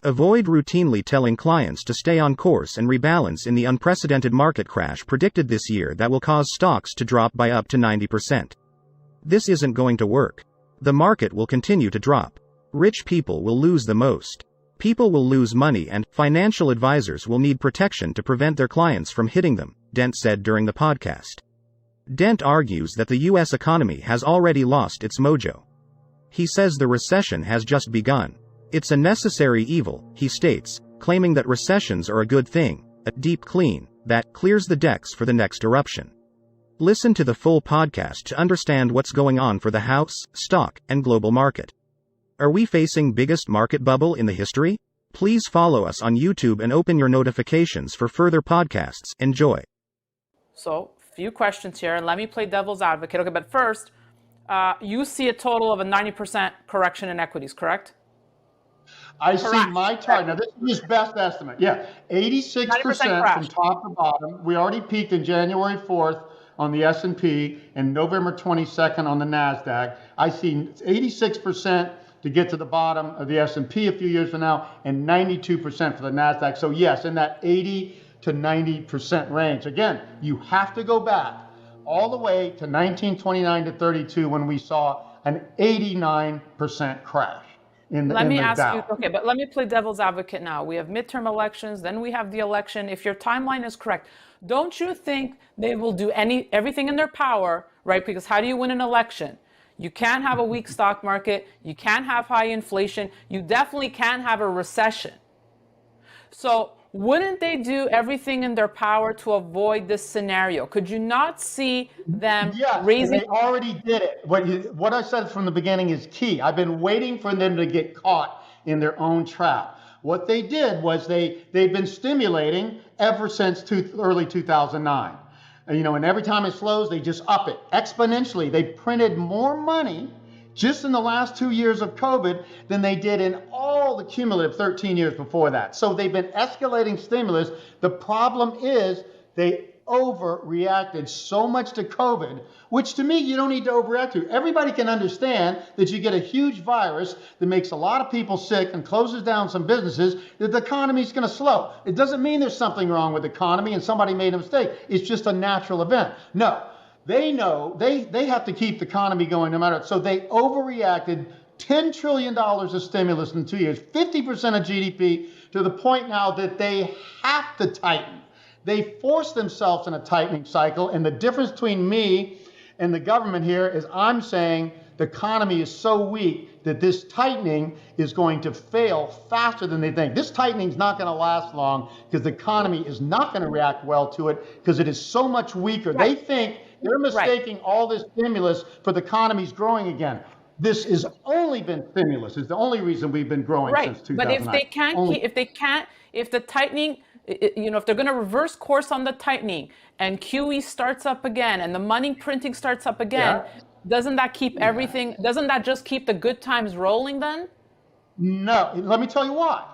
avoid routinely telling clients to stay on course and rebalance in the unprecedented market crash predicted this year that will cause stocks to drop by up to 90%. This isn't going to work. The market will continue to drop. Rich people will lose the most. People will lose money and financial advisors will need protection to prevent their clients from hitting them, Dent said during the podcast. Dent argues that the U.S. economy has already lost its mojo. He says the recession has just begun. It's a necessary evil, he states, claiming that recessions are a good thing, a deep clean, that clears the decks for the next eruption. Listen to the full podcast to understand what's going on for the house, stock, and global market. Are we facing biggest market bubble in the history? Please follow us on YouTube and open your notifications for further podcasts. Enjoy. So, few questions here, and let me play devil's advocate. Okay, but first, you see a total of a 90% correction in equities, correct? I see my chart. Now, this is his best estimate. Yeah, 86% from top to bottom. We already peaked in January 4th on the S&P and November 22nd on the NASDAQ. I see 86% to get to the bottom of the S&P a few years from now and 92% for the NASDAQ. So yes, in that 80 to 90% range. Again, you have to go back all the way to 1929 to 32 when we saw an 89% crash. Let me ask you, okay, but let me play devil's advocate now. We have midterm elections, then we have the election. If your timeline is correct, don't you think they will do everything in their power, right? Because how do you win an election? You can't have a weak stock market. You can't have high inflation. You definitely can't have a recession. So wouldn't they do everything in their power to avoid this scenario? Could you not see them raising? They already did it. What I said from the beginning is key. I've been waiting for them to get caught in their own trap. What they did was they've been stimulating ever since early 2009. And every time it slows, they just up it exponentially. They printed more money just in the last 2 years of COVID than they did in all the cumulative 13 years before that. So they've been escalating stimulus. The problem is they overreacted so much to COVID, which to me, you don't need to overreact to. Everybody can understand that you get a huge virus that makes a lot of people sick and closes down some businesses, that the economy is going to slow. It doesn't mean there's something wrong with the economy and somebody made a mistake. It's just a natural event. No, they know they have to keep the economy going no matter what. So they overreacted. $10 trillion of stimulus in 2 years, 50% of GDP, to the point now that they have to tighten. They force themselves in a tightening cycle, and the difference between me and the government here is I'm saying the economy is so weak that this tightening is going to fail faster than they think. This tightening is not going to last long because the economy is not going to react well to it because it is so much weaker. Right. They think they're mistaking all this stimulus for the economy's growing again. This has only been stimulus. It's the only reason we've been growing since 2009. But if the tightening, if they're going to reverse course on the tightening and QE starts up again and the money printing starts up again, doesn't that keep everything, doesn't that just keep the good times rolling then? No, let me tell you why.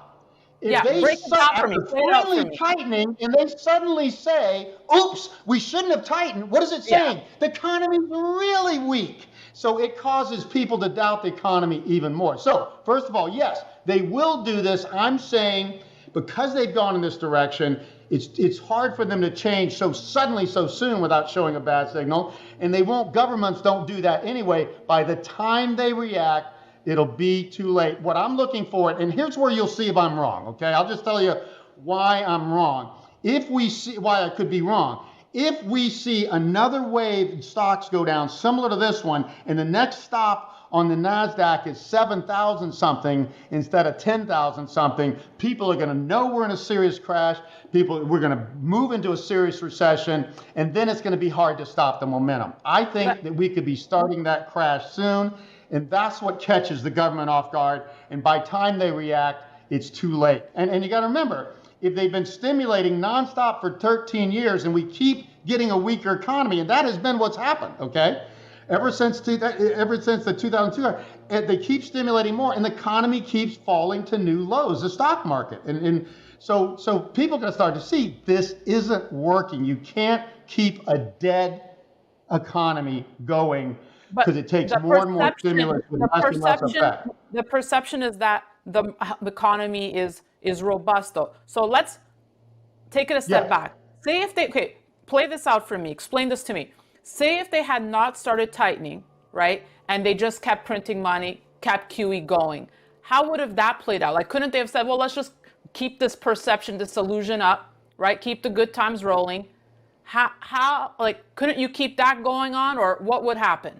If they finally tightening and they suddenly say, oops, we shouldn't have tightened, what is it saying? The economy is really weak. So it causes people to doubt the economy even more. So first of all, yes, they will do this. I'm saying because they've gone in this direction, it's hard for them to change so suddenly, so soon without showing a bad signal. And they won't, governments don't do that anyway. By the time they react, it'll be too late. What I'm looking for, and here's where you'll see if I'm wrong, okay? I'll just tell you why I'm wrong. Why I could be wrong. If we see another wave in stocks go down similar to this one, and the next stop on the NASDAQ is 7,000 something instead of 10,000 something, people are going to know we're in a serious crash. We're going to move into a serious recession, and then it's going to be hard to stop the momentum. I think that we could be starting that crash soon, and that's what catches the government off guard. And by the time they react, it's too late. And you got to remember, if they've been stimulating nonstop for 13 years and we keep getting a weaker economy, and that has been what's happened, okay? Ever since the 2002, they keep stimulating more, and the economy keeps falling to new lows, the stock market. And so people are going to start to see this isn't working. You can't keep a dead economy going because it takes more and more stimulus with less and less effect. The perception is that the economy is robust, though. So let's take it a step Yes. back. Say if they, okay, play this out for me. Explain this to me. Say if they had not started tightening, right, and they just kept printing money, kept QE going, how would have that played out? Like, couldn't they have said, well, let's just keep this perception, this illusion up, right? Keep the good times rolling. Like, couldn't you keep that going on, or what would happen?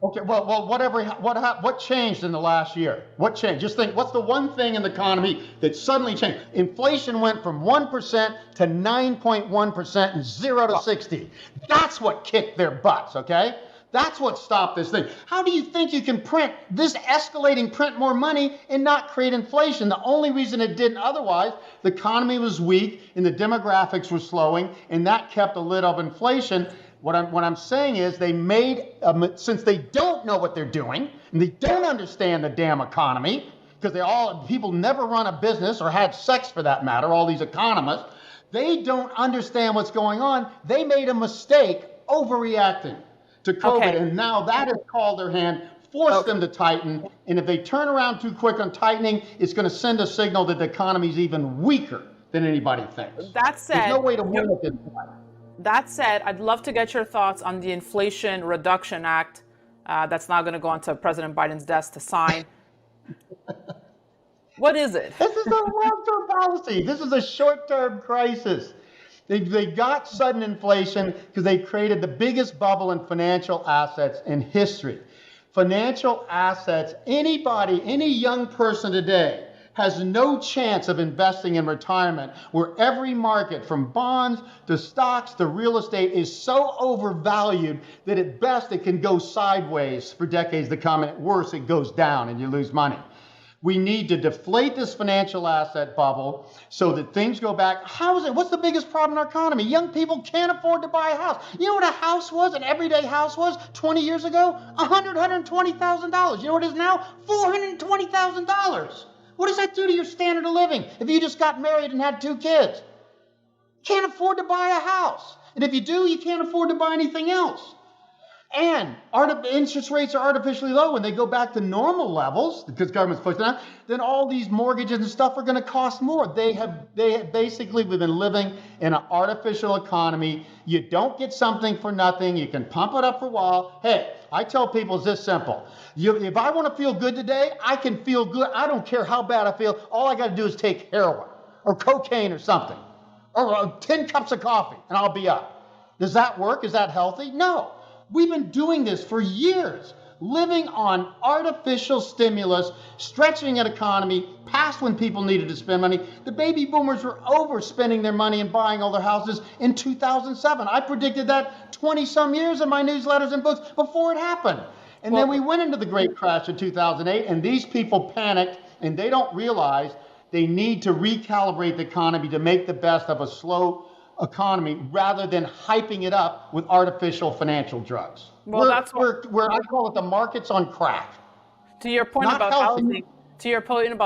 Okay, well, what changed in the last year? What changed? Just think, what's the one thing in the economy that suddenly changed? Inflation went from 1% to 9.1% and 0 to 60. That's what kicked their butts, okay? That's what stopped this thing. How do you think you can print more money and not create inflation? The only reason it didn't otherwise, the economy was weak and the demographics were slowing, and that kept a lid of inflation. What I'm saying is they made, since they don't know what they're doing, and they don't understand the damn economy, because people never run a business or had sex for that matter, all these economists, they don't understand what's going on. They made a mistake overreacting to COVID, Okay. and now that has called their hand, forced them to tighten, and if they turn around too quick on tightening, it's going to send a signal that the economy is even weaker than anybody thinks. That said, there's no way to win at this point. That said, I'd love to get your thoughts on the Inflation Reduction Act that's now going to go onto President Biden's desk to sign. What is it? This is a long-term policy. This is a short-term crisis. They got sudden inflation because they created the biggest bubble in financial assets in history. Financial assets, any young person today has no chance of investing in retirement, where every market from bonds to stocks to real estate is so overvalued that at best it can go sideways for decades to come, and at worst it goes down and you lose money. We need to deflate this financial asset bubble so that things go back. What's the biggest problem in our economy? Young people can't afford to buy a house. You know what a house was, an everyday house was 20 years ago? $120,000. You know what it is now? $420,000. What does that do to your standard of living if you just got married and had 2 kids? Can't afford to buy a house. And if you do, you can't afford to buy anything else. And interest rates are artificially low. When they go back to normal levels, because government's pushing that, then all these mortgages and stuff are going to cost more. We've been living in an artificial economy. You don't get something for nothing. You can pump it up for a while. Hey, I tell people it's this simple. If I want to feel good today, I can feel good. I don't care how bad I feel. All I got to do is take heroin or cocaine or something, or 10 cups of coffee, and I'll be up. Does that work? Is that healthy? No. We've been doing this for years, living on artificial stimulus, stretching an economy past when people needed to spend money. The baby boomers were overspending their money and buying all their houses in 2007. I predicted that 20-some years in my newsletters and books before it happened. And then we went into the great crash in 2008, and these people panicked, and they don't realize they need to recalibrate the economy to make the best of a slow economy rather than hyping it up with artificial financial drugs. Well, that's where I call it the market's on crack. To your point Not about healthy.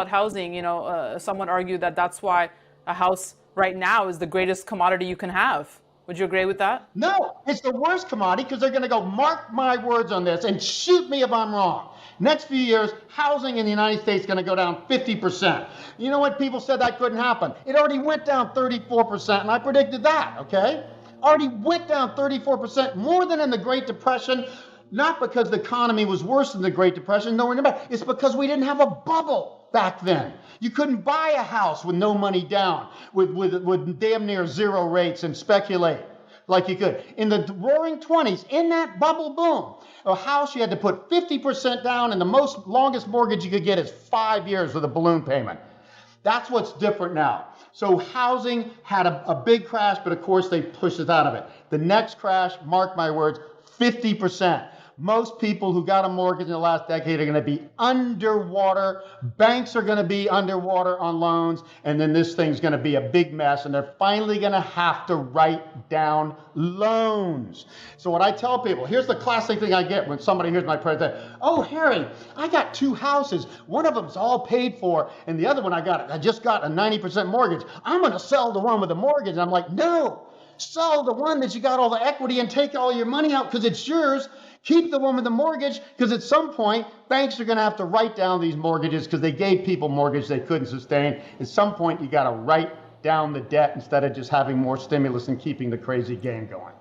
housing, someone argued that that's why a house right now is the greatest commodity you can have. Would you agree with that? No, it's the worst commodity because they're going to go, mark my words on this and shoot me if I'm wrong. Next few years, housing in the United States is going to go down 50%. You know what? People said that couldn't happen. It already went down 34%, and I predicted that, okay? Already went down 34%, more than in the Great Depression, not because the economy was worse than the Great Depression, nowhere near. It's because we didn't have a bubble back then. You couldn't buy a house with no money down, with damn near zero rates and speculate like you could. In the roaring 20s, in that bubble boom, a house you had to put 50% down, and the longest mortgage you could get is 5 years with a balloon payment. That's what's different now. So housing had a big crash, but of course they pushed us out of it. The next crash, mark my words, 50%. Most people who got a mortgage in the last decade are going to be underwater. Banks are going to be underwater on loans. And then this thing's going to be a big mess. And they're finally going to have to write down loans. So what I tell people, here's the classic thing I get when somebody hears my presentation. Oh, Harry, I got 2 houses. One of them's all paid for. And the other one I just got a 90% mortgage. I'm going to sell the one with the mortgage. And I'm like, no. Sell the one that you got all the equity and take all your money out because it's yours. Keep the one with the mortgage because at some point, banks are going to have to write down these mortgages because they gave people mortgage they couldn't sustain. At some point, you got to write down the debt instead of just having more stimulus and keeping the crazy game going.